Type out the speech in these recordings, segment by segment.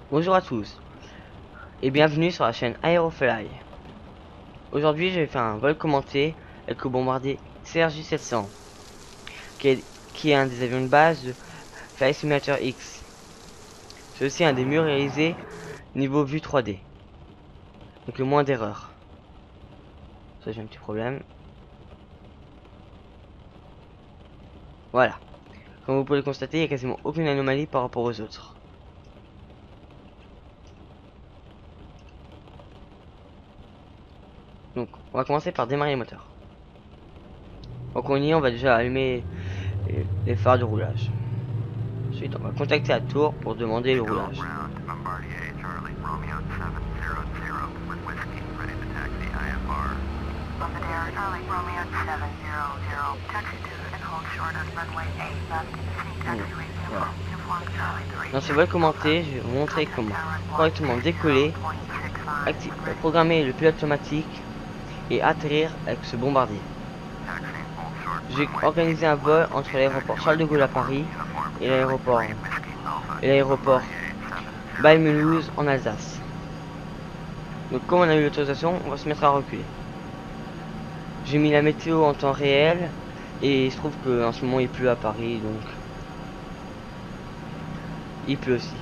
Bonjour à tous et bienvenue sur la chaîne Aerofly. Aujourd'hui je vais faire un vol commenté avec le bombardier CRJ-700 qui est un des avions de base de Flight Simulator X. C'est aussi un des mieux réalisés niveau vue 3D. Donc le moins d'erreurs. Ça j'ai un petit problème. Voilà. Comme vous pouvez le constater, il n'y a quasiment aucune anomalie par rapport aux autres. Donc on va commencer par démarrer les moteurs. Donc on y est, on va déjà allumer les phares de roulage. Ensuite on va contacter la tour pour demander le roulage. Voilà. Dans ce vol commenté, je vais vous montrer comment correctement décoller, programmer le pilote automatique et atterrir avec ce bombardier. J'ai organisé un vol entre l'aéroport Charles de Gaulle à Paris et l'aéroport Bâle-Mulhouse en Alsace. Donc comme on a eu l'autorisation, on va se mettre à reculer. J'ai mis la météo en temps réel et il se trouve qu'en ce moment il pleut à Paris, donc il pleut aussi.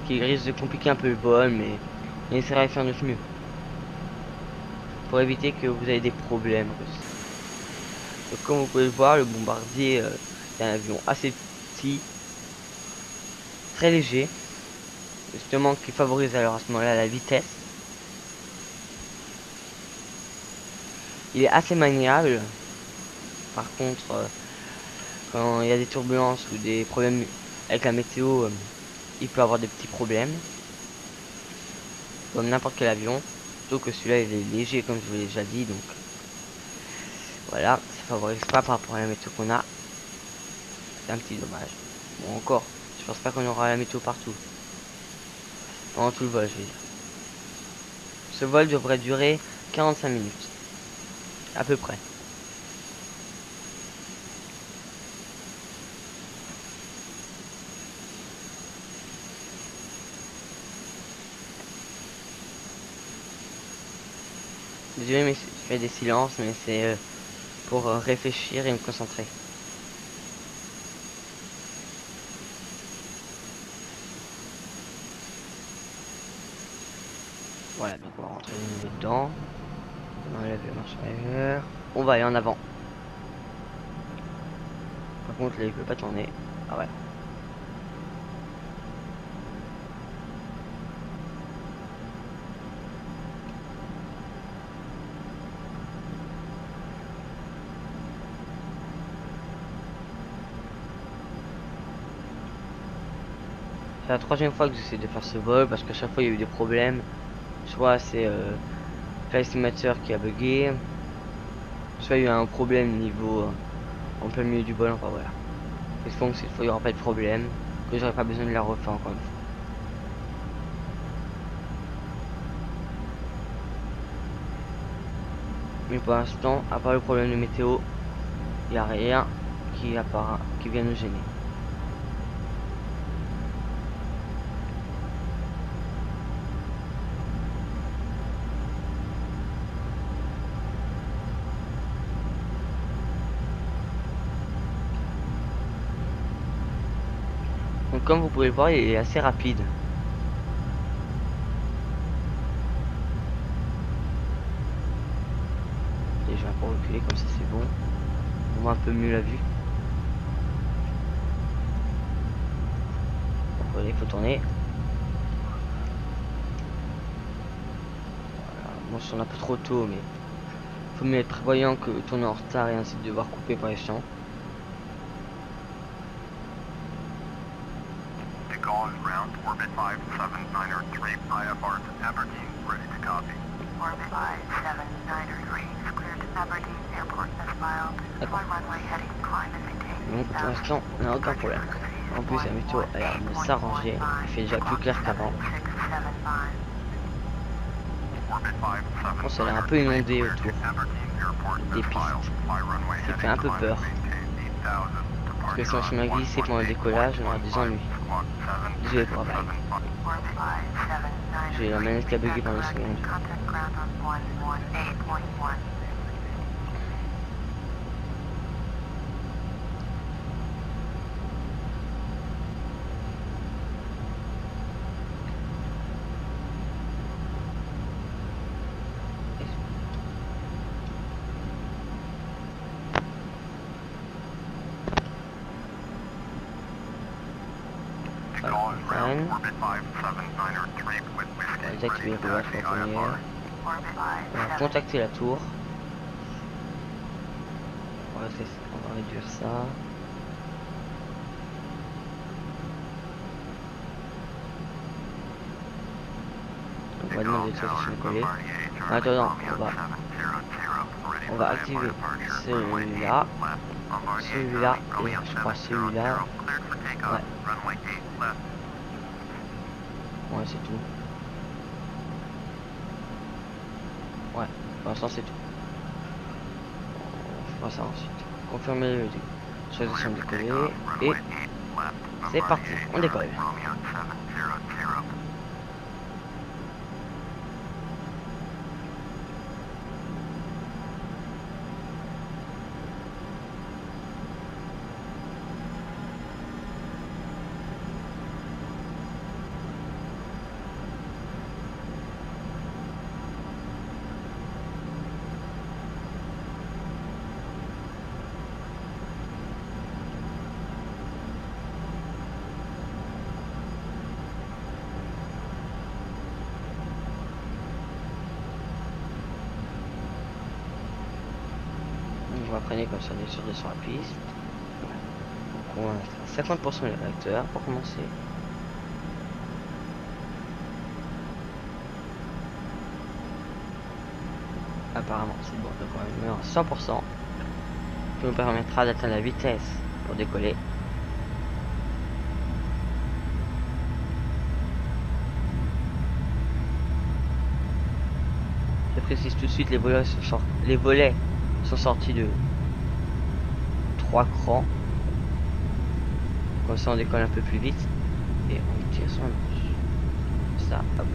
Qui risque de compliquer un peu le vol, mais on essaiera de faire notre mieux pour éviter que vous ayez des problèmes. Donc, comme vous pouvez le voir, le bombardier est un avion assez petit, très léger, justement qui favorise alors à ce moment-là la vitesse. Il est assez maniable. Par contre, quand il y a des turbulences ou des problèmes avec la météo, il peut avoir des petits problèmes. Comme n'importe quel avion. Surtout que celui-là il est léger comme je vous l'ai déjà dit. Donc voilà, ça favorise pas par rapport à la météo qu'on a. C'est un petit dommage. Bon encore, je pense pas qu'on aura la météo partout. Pendant tout le vol, je veux dire. Ce vol devrait durer 45 minutes. À peu près. Désolé mais je fais des silences, mais c'est pour réfléchir et me concentrer. Voilà, donc on va rentrer de nouveau dedans. On enlève le marche arrière. On va aller en avant. Par contre là il peut pas tourner. Ah ouais. C'est la troisième fois que j'essaie de faire ce vol parce qu'à chaque fois il y a eu des problèmes. Soit c'est Flight Simulator qui a bugué, soit il y a eu un problème niveau en plein milieu du vol. Enfin voilà. J'espère que cette fois il n'y aura pas de problème, que j'aurai pas besoin de la refaire encore une fois. Mais pour l'instant, à part le problème de météo, il n'y a rien qui vient nous gêner. Donc comme vous pouvez le voir, il est assez rapide. Et je vais un peu reculer comme ça c'est bon. On voit un peu mieux la vue. Donc voilà, il faut tourner. Voilà. Bon, je tourne un peu trop tôt, mais faut mieux être prévoyant que tourner en retard et ainsi de devoir couper par les champs. Orbit 5793 IFR to Aberdeen, ready to copy. Orbit 5793 is cleared to Aberdeen Airport as filed. Fly runway heading climb and maintain. Donc pour l'instant, on n'a aucun problème. En plus, la météo a l'air de s'arranger. Il fait déjà plus clair qu'avant. Je pense qu'elle est un peu inondée autour des pistes. Ce qui fait un peu peur. Parce que si on se met à glisser pendant le décollage, on aura des ennuis. Désolé pour la blague. J'ai la manette qui a bugué pendant une seconde. On va désactiver le roulage pour la première. On va contacter la tour. On va réduire ça. On va demander de se coller. Maintenant, on va activer celui-là. Celui-là et je crois celui-là. Ouais, c'est tout. Ouais, pour l'instant c'est tout. On fera ça ensuite. Confirmer le choisissons de décoller et c'est parti, on décolle. On va freiner comme ça, on est sûr de sur la piste. Donc on va mettre à 50% les réacteurs pour commencer. Apparemment c'est bon, donc on va le mettre à 100%. Qui nous permettra d'atteindre la vitesse pour décoller. Je précise tout de suite, les volets sont sortis de 3 crans. Comme ça on décolle un peu plus vite. Et on tire sur ça. Hop.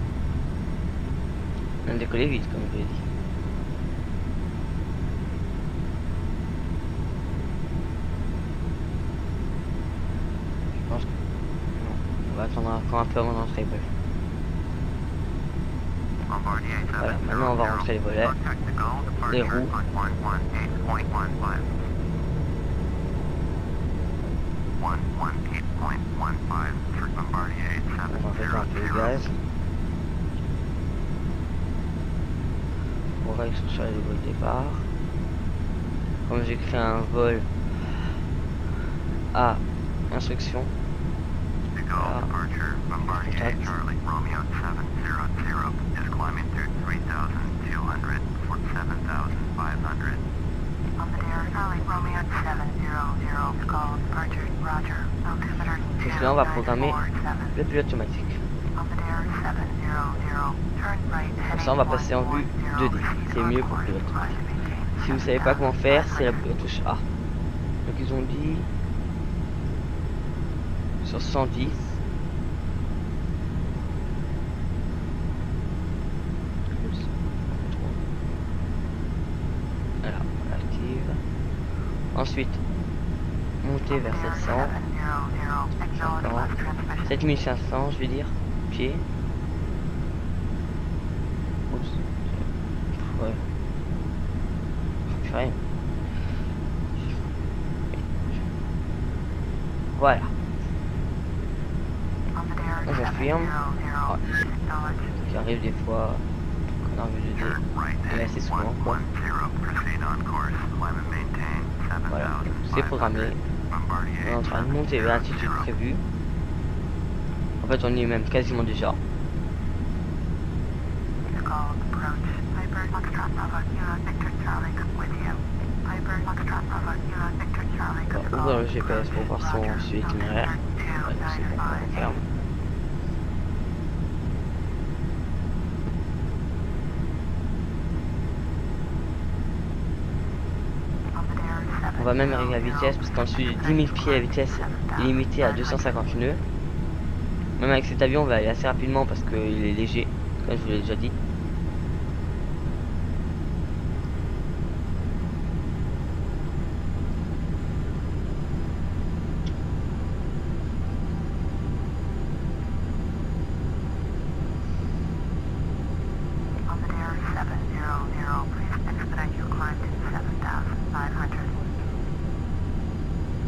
On a décollé vite comme je l'ai dit. Je pense que... non. On va attendre encore un peu avant d'entrer. Bref. Voilà, maintenant on va rentrer les volets, les roues. On va faire un peu de gaz. On va sur les vols de départ. Comme j'ai créé un vol à instruction. Voilà. Contact. Donc là on va programmer le pilote automatique. Comme ça on va passer en vue 2D. C'est mieux pour le pilote automatique. Si vous savez pas comment faire, c'est la touche A. Donc ils ont dit sur 110. Voilà, on active. Ensuite, monter vers 700. 7500, je vais dire. Pied. Oups. Ouais. Rien. Voilà. On confirme. Ouais. Qui arrive des fois qu'on a envie de dire. Et assez souvent quoi. Voilà. C'est programmé. On est en train de monter vers l'altitude prévue. En fait on y est même quasiment déjà. On va ouvrir le GPS pour voir son itinéraire. Ouais, c'est bon, on ferme. On va même régler la vitesse parce qu'en dessous de 10 000 pieds la vitesse est limitée à 250 nœuds. Même avec cet avion on va aller assez rapidement parce qu'il est léger, comme je vous l'ai déjà dit.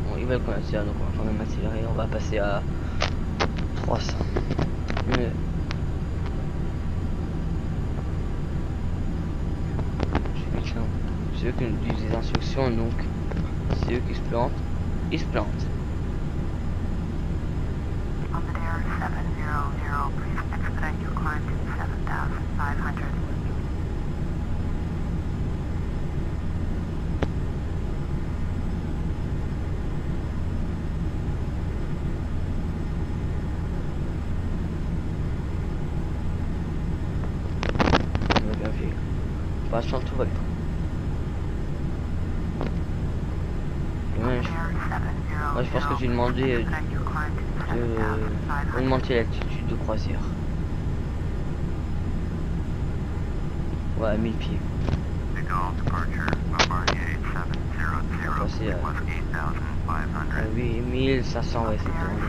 Bon, ils veulent qu'on accélère, donc on va quand même accélérer, on va passer à 300. C'est eux qui nous disent des instructions, donc c'est eux qui se plantent, ils se plantent. On a bien vu. Pour l'instant tout va bien. Moi je pense que j'ai demandé d'augmenter l'altitude de croisière. Ouais, à 1000 pieds. On va passer à 8500, ouais, c'est tourné.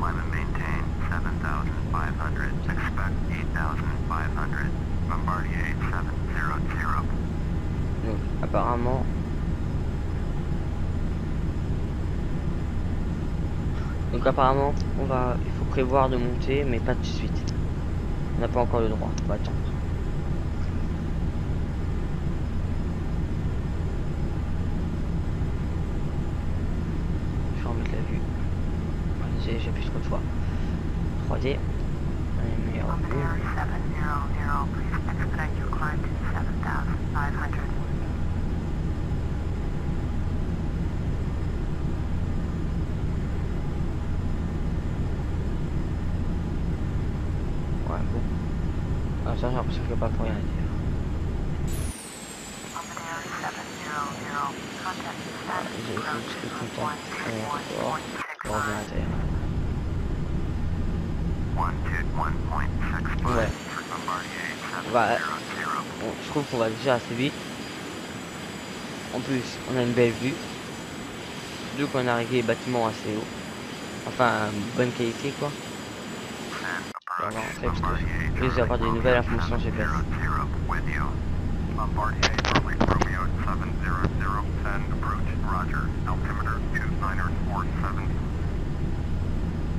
Climb and maintain 7,500. Expect 8,500. Bombardier 700. Donc apparemment il faut prévoir de monter mais pas tout de suite. On n'a pas encore le droit, on va attendre. Je vais remettre la vue. J'ai plus trop de choix. 3D. Allez, meilleure vue. Ouais, bon. Ah, ça, j'ai l'impression qu'il n'y a pas pour rien à dire. J'ai tout le temps. Je reviens à terre. Ouais. Je trouve qu'on va déjà assez vite. En plus, on a une belle vue. Donc on a réglé les bâtiments assez haut. Enfin, bonne qualité quoi. On va rentrer parce que je vais avoir des nouvelles informations GPS.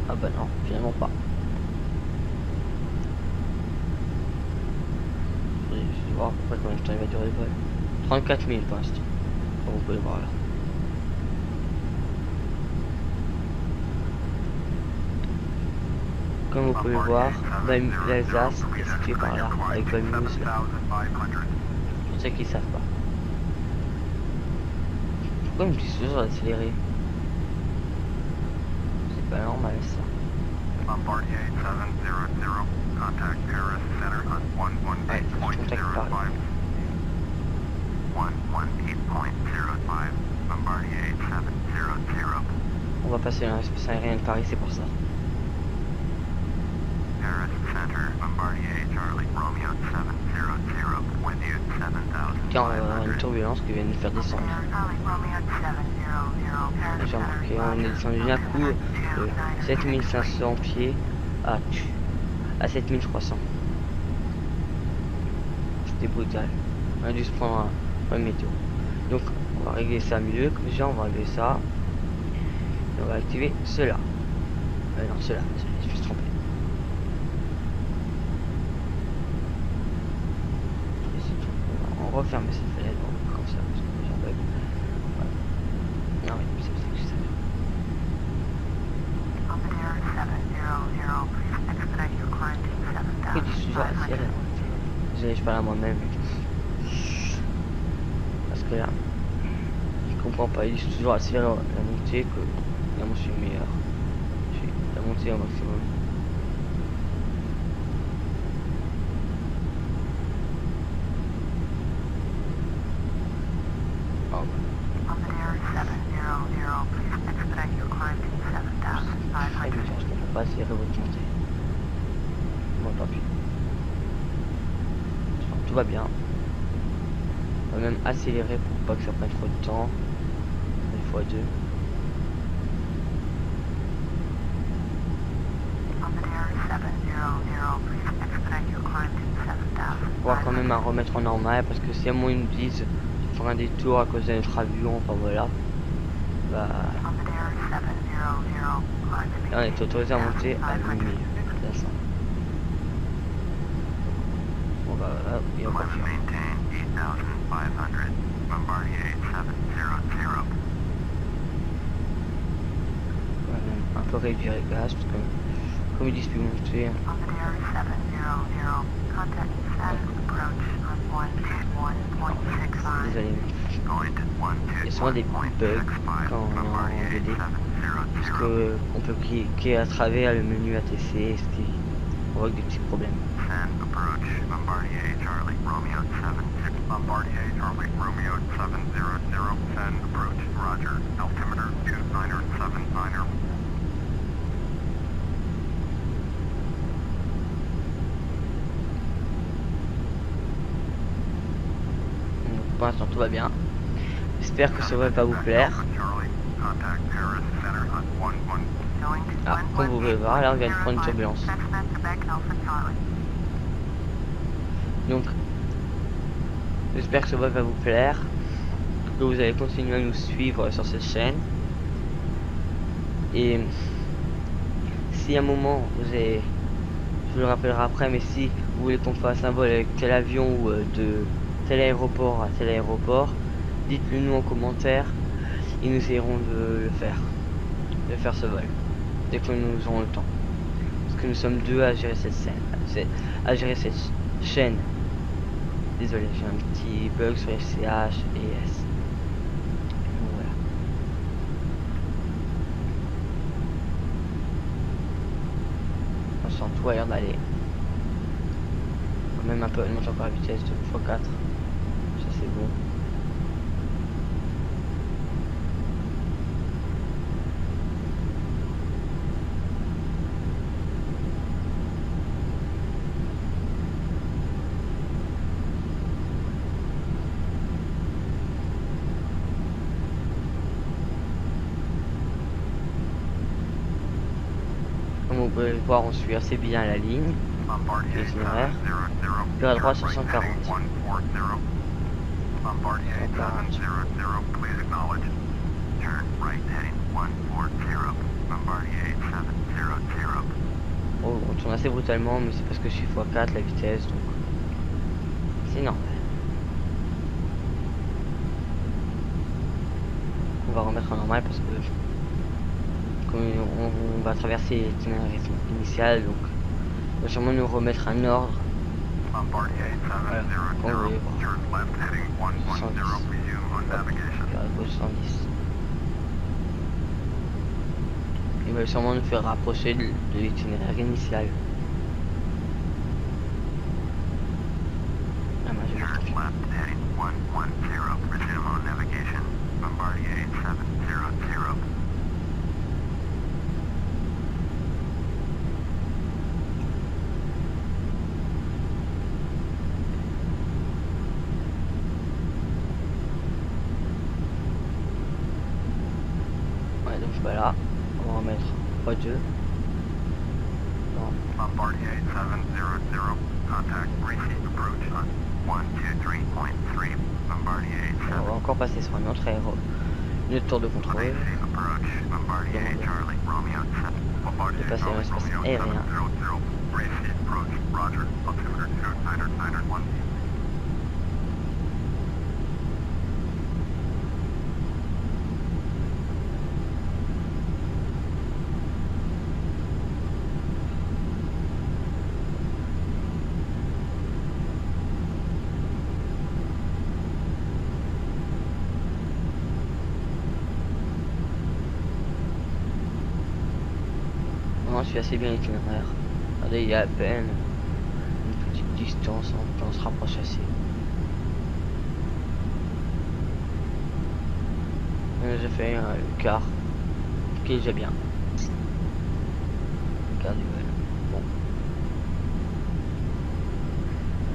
Ah bah non, finalement pas. Je vais voir pourquoi combien de temps il va durer le vol. 34 000 pour l'instant. Comme vous pouvez le voir là. Comme vous pouvez le voir, l'Alsace est située par là, avec Valmuse là. Pour ceux qui savent pas. Pourquoi ils me disent toujours d'accélérer? C'est pas normal ça. Bombardier 700, contact Paris Center on 118.05. 118.05, Bombardier 700. On va passer dans l'espace aérien de Paris, c'est pour ça. Paris Center, Bombardier Charlie Romeo 700, with you 7,000. Tiens, on va avoir une turbulence qui vient de nous faire descendre. J'ai remarqué, on est descendu d'un coup de 7500 pieds à 7300. C'était brutal. On a dû se prendre un problème météo. Donc on va régler ça mieux, comme déjà on va régler ça. Et on va activer cela. Non, cela, je me suis trompé. On va refermer cette fenêtre, comme ça, parce que j'en bug. Voilà. Non, oui, c'est que ça. Pourquoi il dit toujours accélérer? Désolé, je parle à moi-même. Parce que là, il comprend pas, il dit toujours accélérer la montée que la montée est meilleure. La montée au maximum. Oh. Bombardier 700, please expedite your climb to Très 7500. bizarre, je ne peux pas accélérer votre montée. Bon, tant pis. Enfin, tout va bien. On va même accélérer pour pas que ça prenne trop de temps. Une fois deux. On va quand même à remettre en normal parce que si à moi ils nous disent de faire un détour à cause de notre avion, enfin voilà. Bah, là, on est autorisé à monter à 8000. On va là, et on confirme. On va même un peu réduire les gaz parce que comme ils disent plus monter. Désolé. Il y a souvent des bugs quand on est en VD. Parce que on peut cliquer à travers le menu ATC, ce qui provoque des petits problèmes. Donc, pour l'instant tout va bien. J'espère que ça va pas vous plaire. Ah, comme vous pouvez voir, là on vient de prendre une turbulence. Donc, j'espère que ça va vous plaire, que vous allez continuer à nous suivre sur cette chaîne. Et si à un moment vous avez, je vous le rappellerai après, mais si vous voulez qu'on fasse un vol avec tel avion ou de tel aéroport à tel aéroport, dites-le nous en commentaire et nous essaierons de le faire ce vol dès que nous aurons le temps. Parce que nous sommes deux à gérer cette scène, à gérer cette chaîne. Désolé, j'ai un petit bug sur FCH et S. Donc, voilà. On sent tout à l'air d'aller. Même un peu, on monte encore la vitesse de x4. Ça c'est bon. Comme vous pouvez le voir, on suit assez bien la ligne. L'itinéraire. Puis à droite sur 140. 140. Oh, on tourne assez brutalement, mais c'est parce que je suis x4 la vitesse, donc c'est normal. On va remettre en normal parce que comme on va traverser l'itinéraire initial, donc on va sûrement nous remettre un ordre. Voilà, comme vous voulez voir. 110. Hop, 110. Il va sûrement nous faire rapprocher de l'itinéraire initial. Ah, moi, je vais ouais, donc voilà, on va remettre x2. Bombardier 700, contact receive approach on 123.3, Bombardier 7. On va encore passer sur un autre aéro, une autre tour de contrôle. De passer dans l'espace aérien. Je suis assez bien l'itinéraire. Regardez, il y a à peine une petite distance, on se rapproche assez. j'ai fait le quart, ce qui est déjà bien. Le quart du vol. Bon.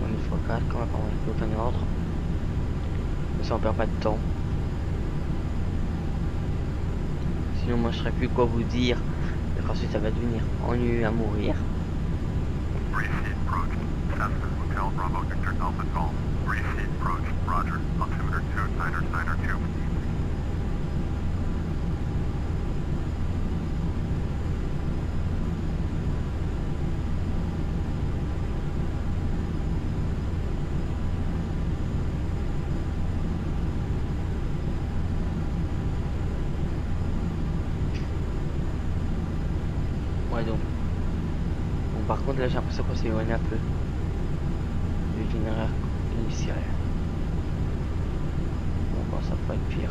On est fois 4, quand on va pas monter aucun ordre. Comme ça on perd pas de temps. Sinon moi je saurais plus quoi vous dire. Et ensuite ça va devenir ennuyeux à mourir. Ouais donc. Bon par contre là j'ai l'impression qu'on s'est éloigné un peu du itinéraire initial. Bon ça pourrait être pire.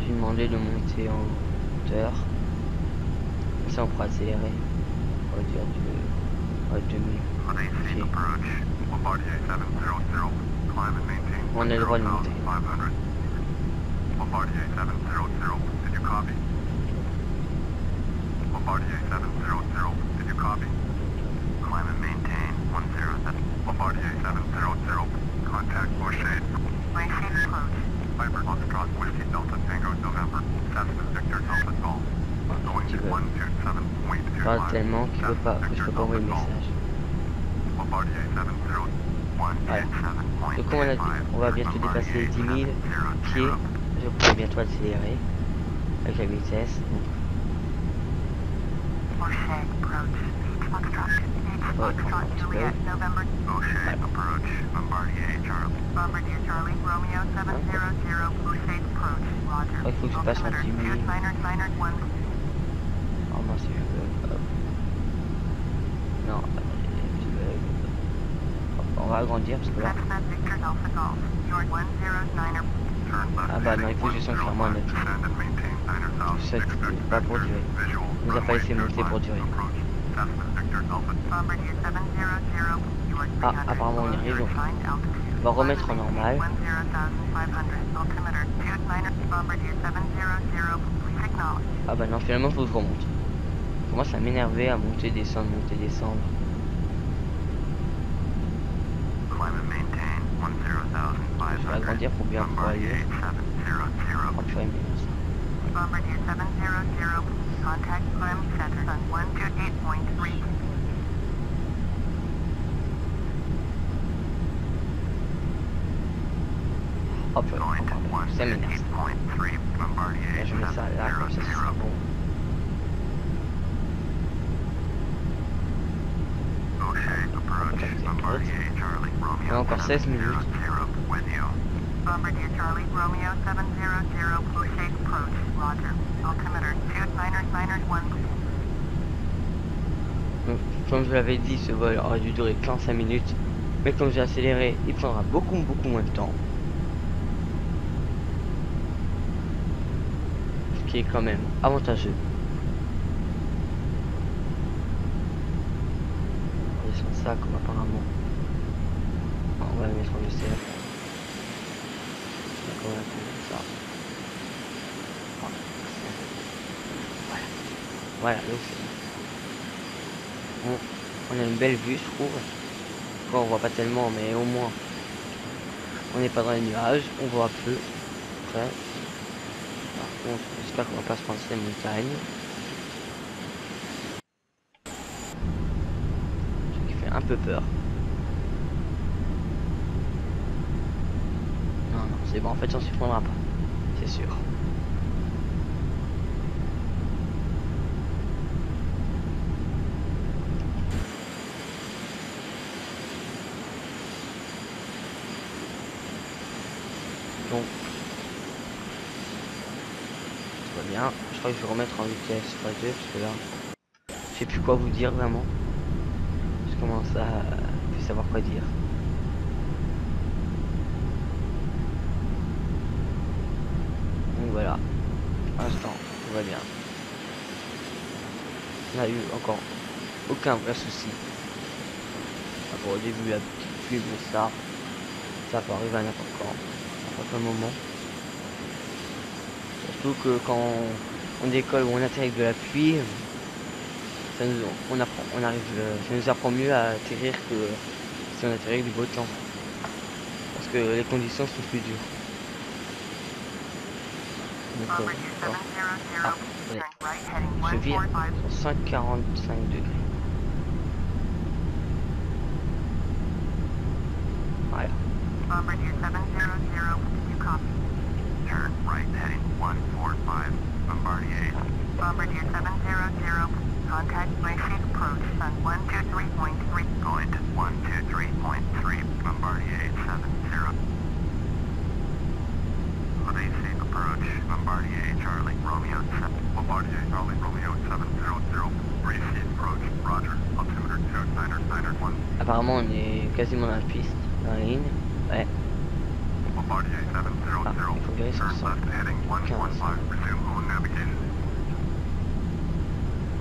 J'ai demandé de monter en hauteur. Comme ça on pourra accélérer. On va dire de 2000 pieds. On a le droit de monter. Bombardier 700, did you copy? Bombardier 700, did you copy? Climb and maintain 107. Bombardier 700, contact Bushade. Bushade approach. Viper Foxtrot Whiskey Delta Tango November. Cessna Victor Delta Golf. Going to 127.2. Je parle tellement qu'il veut pas, que je peux pas envoyer le message. Bombardier 70, Voilà. Donc comme on a dit, on va bientôt dépasser les 10 000 pieds. Je pourrais bientôt accélérer avec la vitesse. Donc, il faut que je passe en 10 000. Oh non, c'est un bug. Non, on va agrandir parce que là. Ah bah non, il faut que je sente clairement un autre. C'est pas pour durer. Il nous a pas laissé monter pour durer. Ah, apparemment on y arrive donc. On va remettre en normal. Ah bah non, finalement faut que je remonte. Je commence à m'énerver à monter, descendre, monter, descendre. Je vais agrandir pour bien pouvoir aller. Oh, purée, mais Bombardier 700, contact climb center on 128.3. hop, ça m'énerve. Là, je mets ça là, comme ça sera bon. Et encore 16 minutes. Bombardier Charlie Romeo 700, Bushade approach, roger. Altimeter 2991. Donc, comme je l'avais dit, ce vol aurait dû durer 45 minutes. Mais comme j'ai accéléré, il prendra beaucoup moins de temps. Ce qui est quand même avantageux. On descend ça comme apparemment. On va le mettre en VCF. D'accord, ça. Voilà. Voilà, donc on a une belle vue, je trouve. Bon, on voit pas tellement, mais au moins on n'est pas dans les nuages, on voit peu. Après, par contre, j'espère qu'on va pas se prendre ces montagnes. Ce qui fait un peu peur. Non, c'est bon, en fait, on s'y prendra pas, c'est sûr. Donc, tout va bien. Je crois que je vais remettre en vitesse x2 parce que là, je sais plus quoi vous dire vraiment. Je commence à plus savoir quoi dire. voilà. Pour l'instant, tout va bien. On a eu encore aucun vrai souci. Bon, au début, la petite pluie, mais ça peut arriver à n'importe quand, à n'importe quel moment. Surtout que quand on décolle ou on atterrit avec de la pluie, ça nous apprend mieux à atterrir que si on atterrit avec du beau temps. Parce que les conditions sont plus dures. Donc, attendez. Je vire sur 145 degrés. Voilà. Bombardier 700, you copy. Turn right heading 145, Bombardier 8. Bombardier 700, contact Lacey approach on 123.3. Going to 123.3, Bombardier 870. Lacey approach, Bombardier Charlie Romeo 7. Bombardier Charlie Romeo 700, Lacey approach, Roger, altimeter 2991. Apparemment, on est quasiment dans la piste, dans la ligne. Ouais. Bombardier 700, il faut virer sur turn left heading 115, resume on navigation.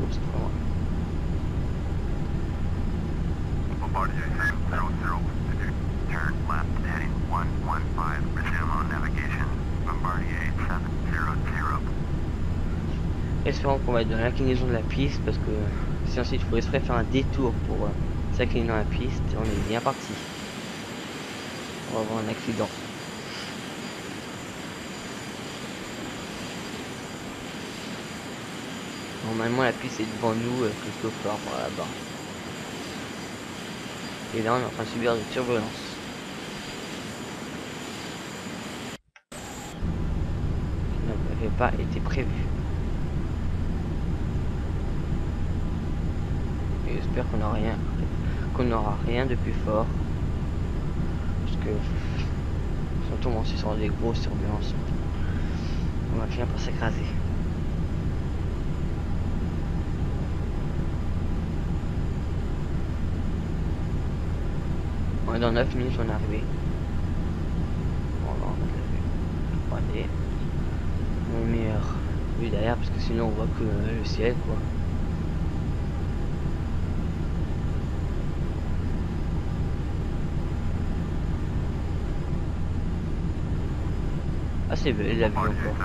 Oups, c'est pas moi. Bombardier 700, turn left heading 115, resume on navigation. Bombardier 700. Espérons qu'on va être dans l'inclinaison de la piste parce que si ensuite il faut exprès faire un détour pour s'incliner dans la piste, on est bien parti. On va avoir un accident. Normalement la piste est devant nous quelque part par là-bas. Et là on est en train de subir des turbulences. Qui n'avait pas été prévu. Et j'espère qu'on n'aura rien de plus fort. Parce que si on tombe aussi sur des grosses turbulences, on va finir par s'écraser. Dans 9 minutes on est arrivé. Bon, on va remettre la vue. On va aller mon meilleur vue derrière parce que sinon on voit que le ciel quoi. Ah c'est belle la vue encore.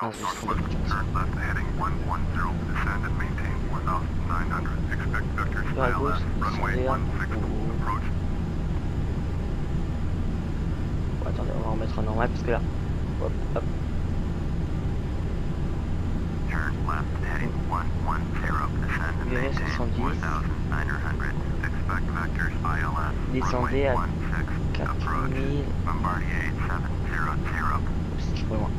Ah, je suis tombé. Vers la gauche, bon, attendez, on va remettre en normal parce que là, hop, hop. Virez 70. Descendez à 4000. C'est trop loin.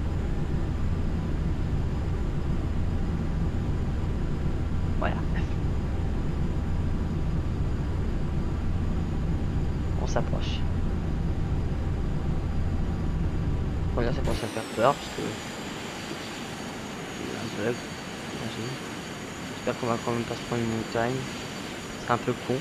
Voilà. On s'approche. Bon là ça commence à faire peur parce que il y a un bug. J'espère qu'on va quand même pas se prendre une montagne. C'est un peu con.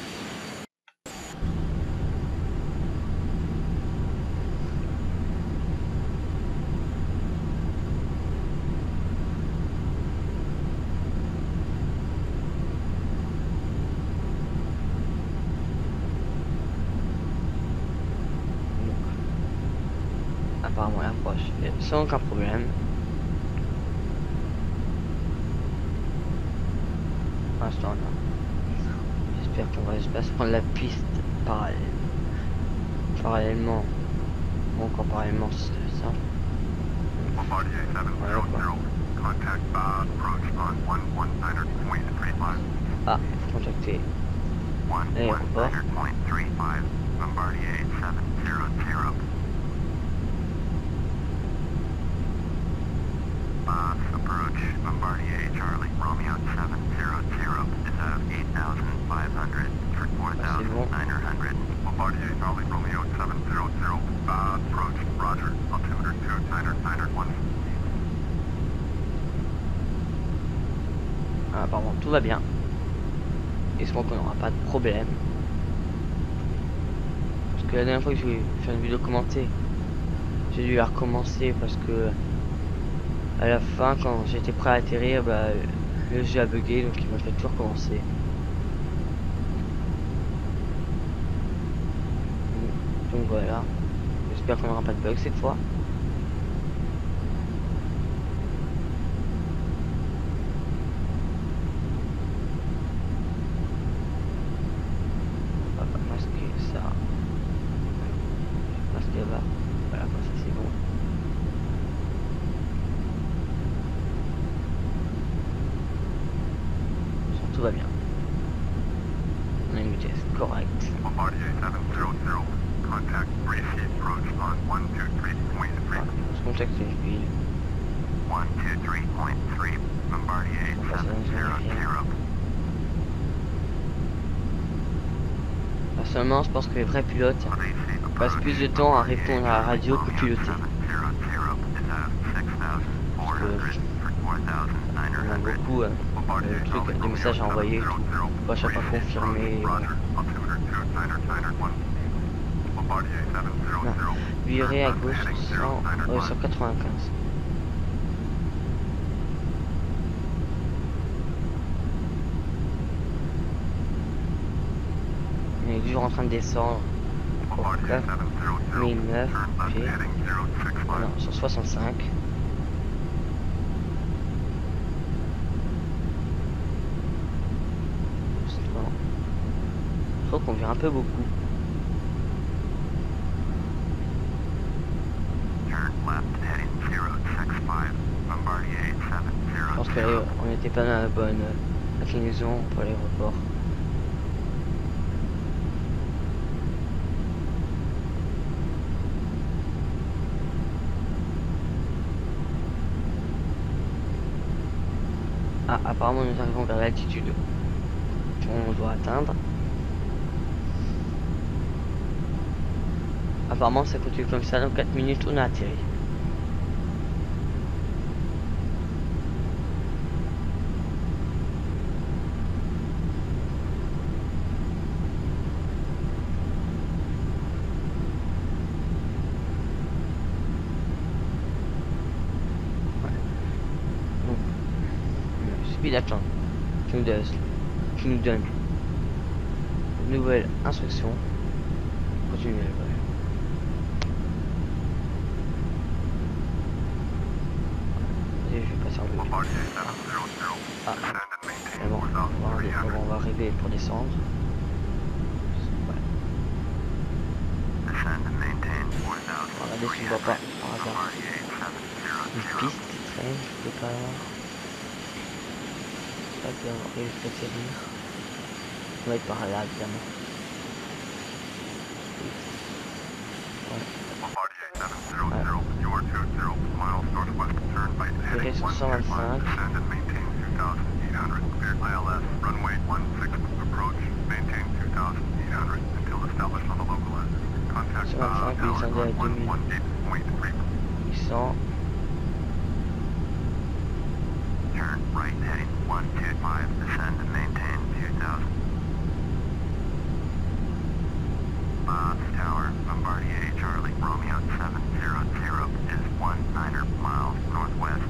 Apparemment elle approche sans aucun problème. Pour l'instant là. J'espère qu'on va pas se prendre la piste parallèlement. Bon, encore parallèlement c'est ça. Ah, contacter l'aéroport. Approach Bombardier Charlie Romeo 700 is at 8,500 for 4,900. Bombardier Charlie Romeo 700 approach Roger altimeter 2991. Apparemment tout va bien. Espérons qu'on n'aura pas de problème. Parce que la dernière fois que j'ai fait une vidéo commentée, J'ai dû la recommencer parce que à la fin, quand j'étais prêt à atterrir, bah, le jeu a bugué, donc il m'a fait tout recommencer. Donc voilà. J'espère qu'on n'aura pas de bug cette fois. On va masquer ça. Masquer là. Voilà, comme ça c'est bon. Tout va bien. On a une vitesse correcte. Bombardier 700, contact receive approach on 123.3. Voilà, on se contacte une ville. 123.3, Bombardier 700. Personnellement, je pense que les vrais pilotes passent plus de temps à répondre à la radio que piloter. Parce que on a beaucoup de trucs, des messages à envoyer, tout. À chaque fois confirmer. Virer à gauche 195. On est toujours en train de descendre. Pour 1009 pieds. Non, sur 65. Je trouve qu'on vire un peu beaucoup. Je pense qu'on n'était pas dans la bonne inclinaison pour l'aéroport. Ah, apparemment nous arrivons vers l'altitude qu'on doit atteindre. Apparemment ça continue comme ça, dans 4 minutes on a atterri. D'attendre qui nous donne une nouvelle instruction. Continuer le vol. Et je vais passer en bleu. Ah, mais bon, on va arriver pour descendre. Ouais. Regardez si on voit pas par hasard une piste qui traîne quelque part. Et je peux tirer. On va être par là évidemment. Ouais. Sur 125. Sur 25, il descendait à 2800. Turn right heading 125, descend and maintain 2000. Tower, Bombardier Charlie, Romeo 700 is 19 miles northwest,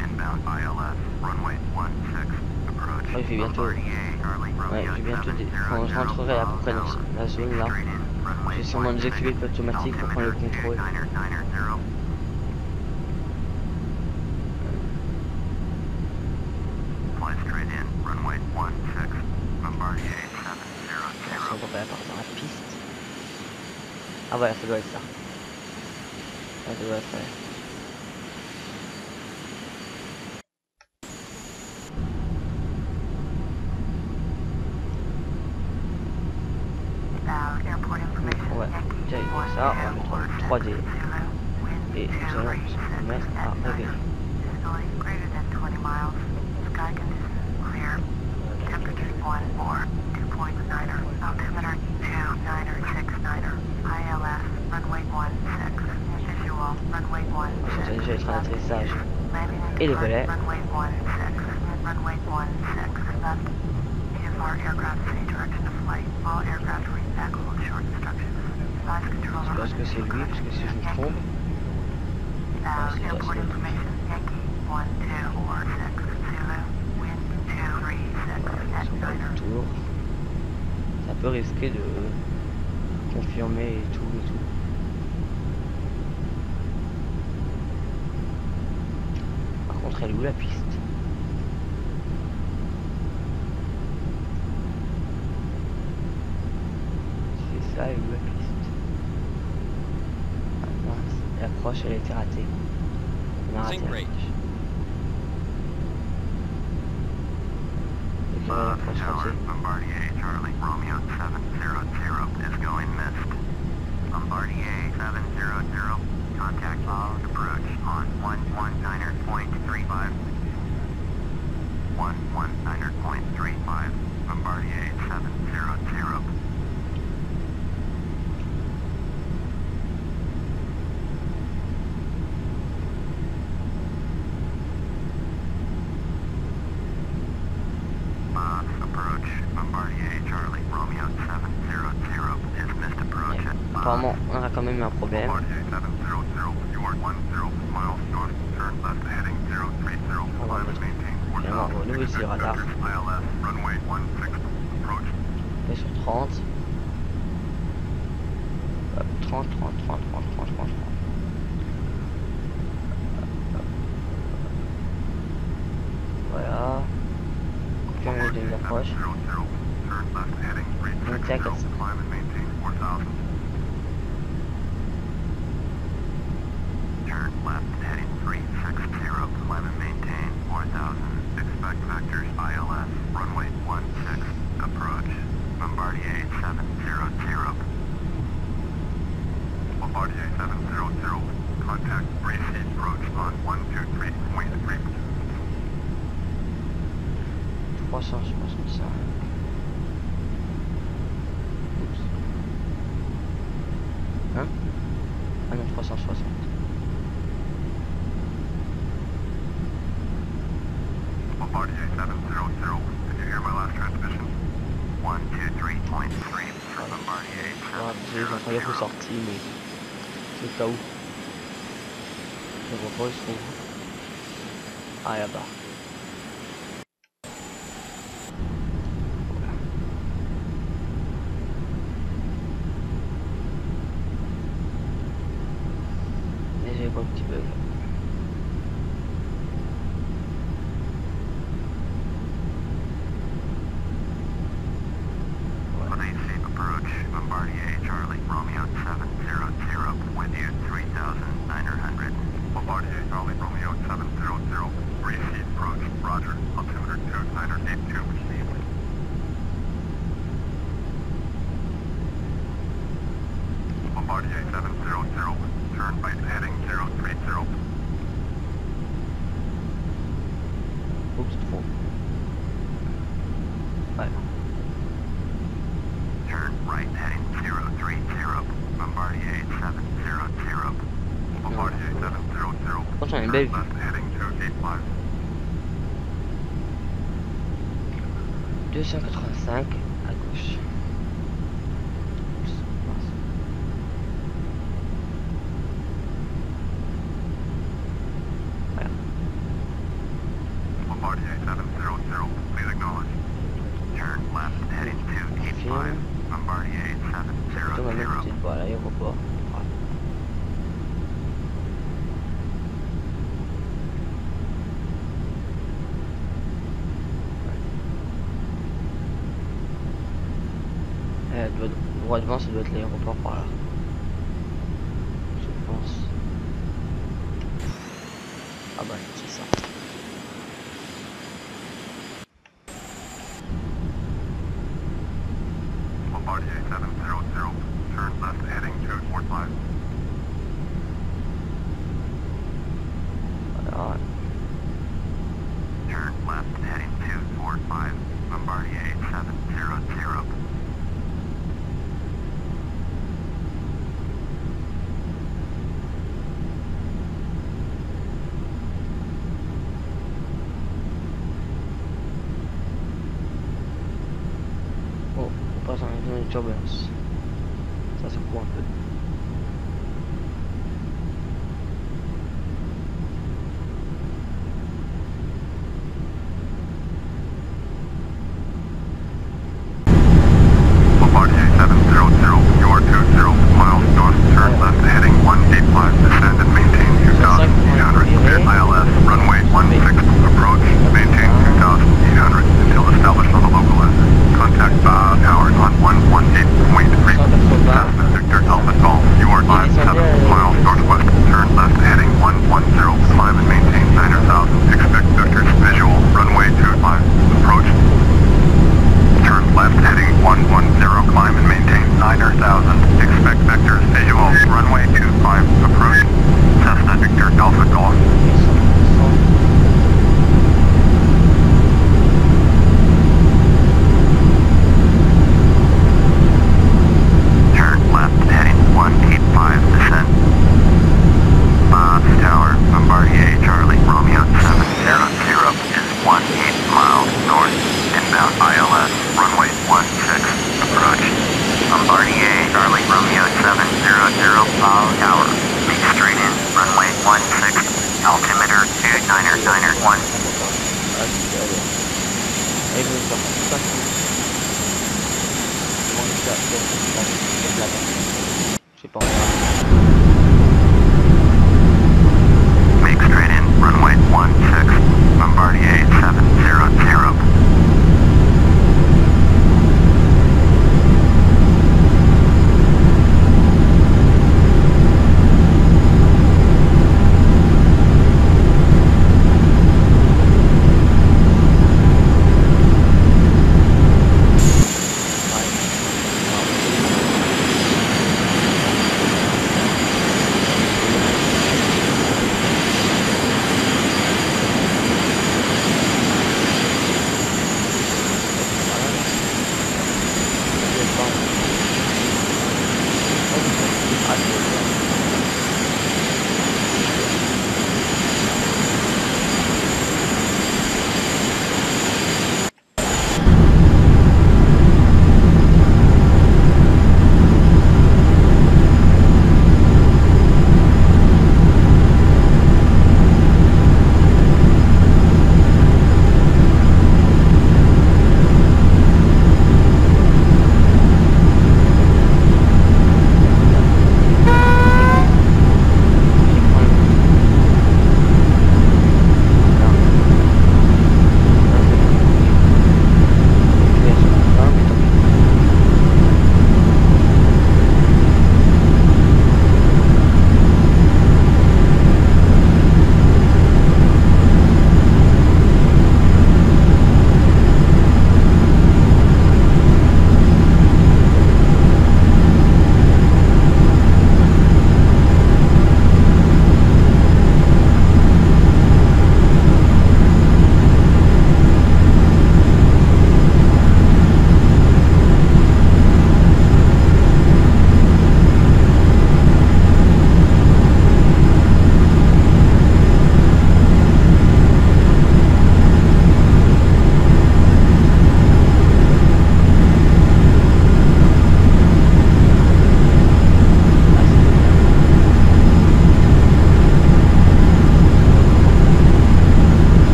inbound ILS, runway 16, approach. Ouais, je vais bientôt. Ouais, je vais bientôt. Quand je rentrerai à peu près dans la zone là, je vais sûrement désactiver le pilote automatique pour prendre le contrôle. On va pas dans la piste. Ah voilà, ça doit être ça. Ça doit être ça. On va directer ça, on va mettre en 3D. Et nous allons se mettre à révéler. On déjà être à l'atterrissage et les volets. Je pense que c'est lui, parce que si je me trompe, airport information. Yankee 1246 Zulu. Wind 236 at 9. Tour. Ça peut risquer de confirmer et tout et tout. Par contre, elle est où la piste? C'est ça, elle est où la piste? Ah mince, l'approche elle a été ratée. On a raté l'approche. Ok, l'approche ratée. Bombardier Charlie Romeo 700 is going missed. Bombardier 700, contact approach on 119.35. 119.35, Bombardier 700. Approach, Bombardier Charlie Romeo 700 is missed approach at Apparemment, on a quand même eu un problème. Bombardier 700, you are 10 miles north, turn left heading 030, climb and maintain Finalement, on renouveau ici le radar. ILS, runway 16, approach. On est sur 30. Hop, 30. Voilà. Confirmer les deux approches. Montez à 400. Turn left heading 360, climb and maintain 4000. Expect vectors ILS, runway 16, approach. Bombardier 700. Bombardier 700, contact receive approach on 123.3. 365. Oups. Hein? Ah non, 360. Bombardier 700, did you hear my last transmission? 123.3 for Bombardier Ah, désolé, j'en ai ressorti, mais c'est au cas où. Je vois pas où ils se trouvent. Ah, là-bas. J'ai pas un petit bug. Safe approach, Bombardier Charlie Romeo 700, with you 3,900. Bombardier Charlie Romeo 700, receive approach, roger, altimeter 2982, received. Bombardier 700, turn right heading 030. Oups, trop. Ouais. Turn right heading 030, Bombardier 700. Bombardier 700. Franchement, une belle vue. Left heading 285. 285 à gauche. Oups, mince. Voilà. Bombardier 700, please acknowledge. Turn left heading 285, Bombardier Plutôt ma mère 700. petite voie à l'aéroport. Ouais. Droit devant, ça doit être l'aéroport par là. Je pense. Ah bah c'est ça. Bombardier 700, turn left heading 245. Voilà. Turn left heading 245, Bombardier 700. Oh, on passe dans une zone de turbulence. Ça secoue un peu.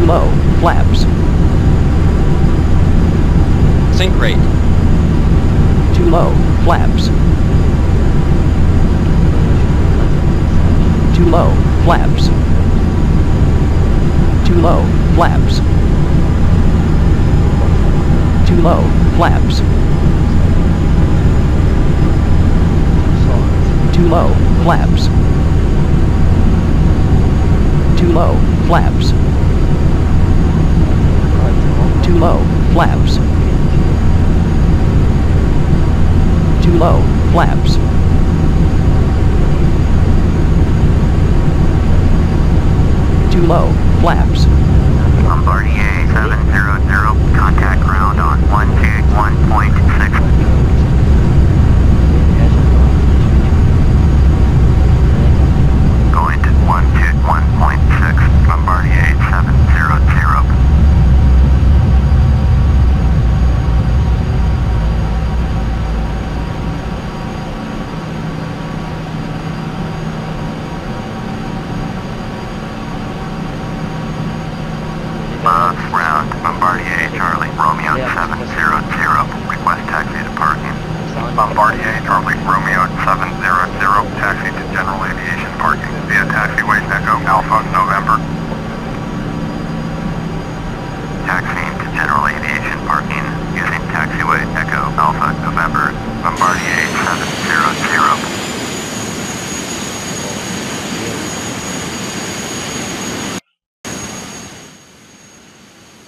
low, flaps. Sink rate. Too low, flaps. Too low, flaps. Too low, flaps. Too low, flaps. Too low, flaps. Too low, flaps. Too low, flaps. Too low, flaps. Too low, flaps. Bombardier 700, contact ground on 121.6. Going to 121.6, Bombardier 700. Ground, Bombardier Charlie, Romeo 700, request taxi to parking. Bombardier Charlie, Romeo 700, taxi to General Aviation Parking via taxiway Echo Alpha November. Taxiing to General Aviation Parking using taxiway Echo Alpha November, Bombardier 700.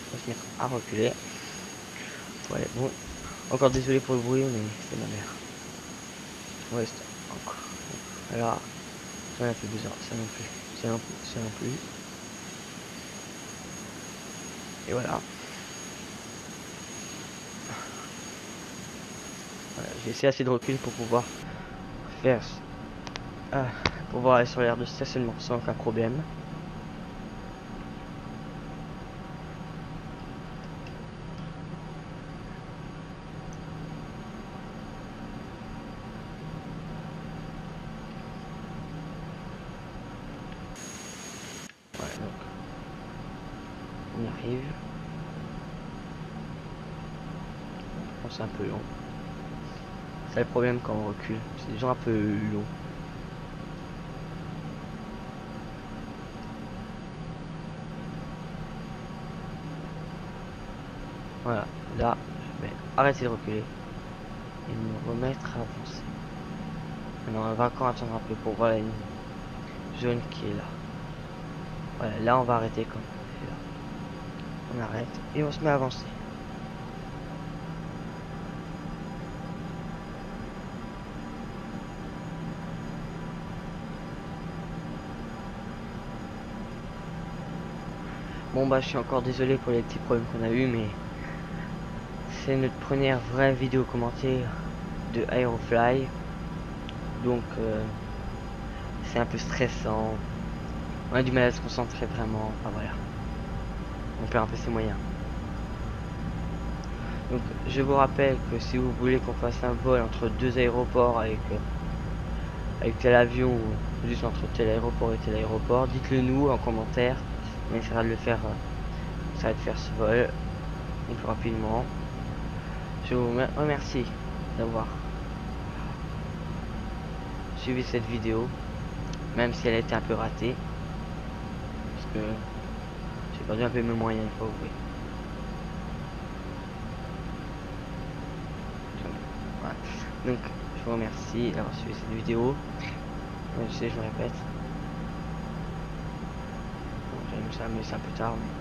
On va se mettre à reculer. Ouais, bon. Encore désolé pour le bruit, mais c'est ma mère. Ouais, c'est encore. Alors, ça n'a plus bizarre, ça non plus. Ça non plus. Et voilà. Voilà, j'ai essayé assez de recul pour pouvoir faire pour pouvoir aller sur l'aire de stationnement sans aucun problème. Ouais, donc on y arrive. Bon, c'est un peu long. C'est le problème quand on recule, c'est déjà un peu long. Voilà, là, je vais arrêter de reculer et me remettre à avancer. Maintenant, on va encore attendre un peu pour voir la ligne jaune qui est là. Voilà, là on va arrêter comme c'est là. On arrête et on se met à avancer. Bon bah je suis encore désolé pour les petits problèmes qu'on a eu, mais c'est notre première vraie vidéo commentée de Aerofly, donc c'est un peu stressant, on a du mal à se concentrer vraiment, enfin voilà, on perd un peu ses moyens. Donc je vous rappelle que si vous voulez qu'on fasse un vol entre deux aéroports avec tel avion ou juste entre tel aéroport et tel aéroport, dites-le nous en commentaire, on essaiera de le faire, ça de faire ce vol le plus rapidement. Je vous remercie d'avoir suivi cette vidéo, même si elle a été un peu ratée, parce que j'ai perdu un peu mes moyens, il faut avouer. Voilà. Donc je vous remercie d'avoir suivi cette vidéo. Je sais, je le répète. Bon, j'aime ça, mais c'est un peu tard. Mais...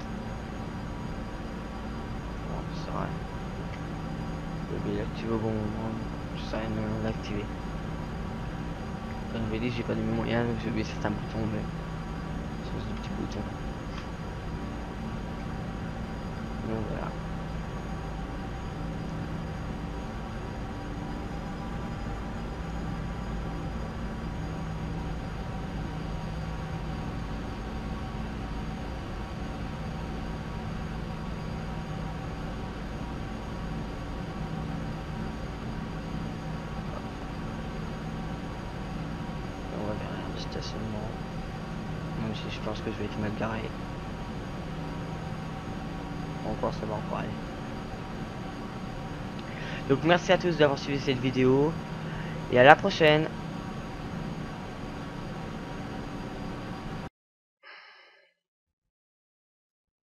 bon, ça va. Je vais l'activer au bon moment. Je sais rien de l'activer. Comme je l'ai dit, j'ai pas de mes moyens, donc j'ai oublié certains boutons, mais ce sont des petits boutons. Donc voilà. Stationnement, même si je pense que je vais être mal garé. Encore c'est bon, ouais. Donc merci à tous d'avoir suivi cette vidéo et à la prochaine.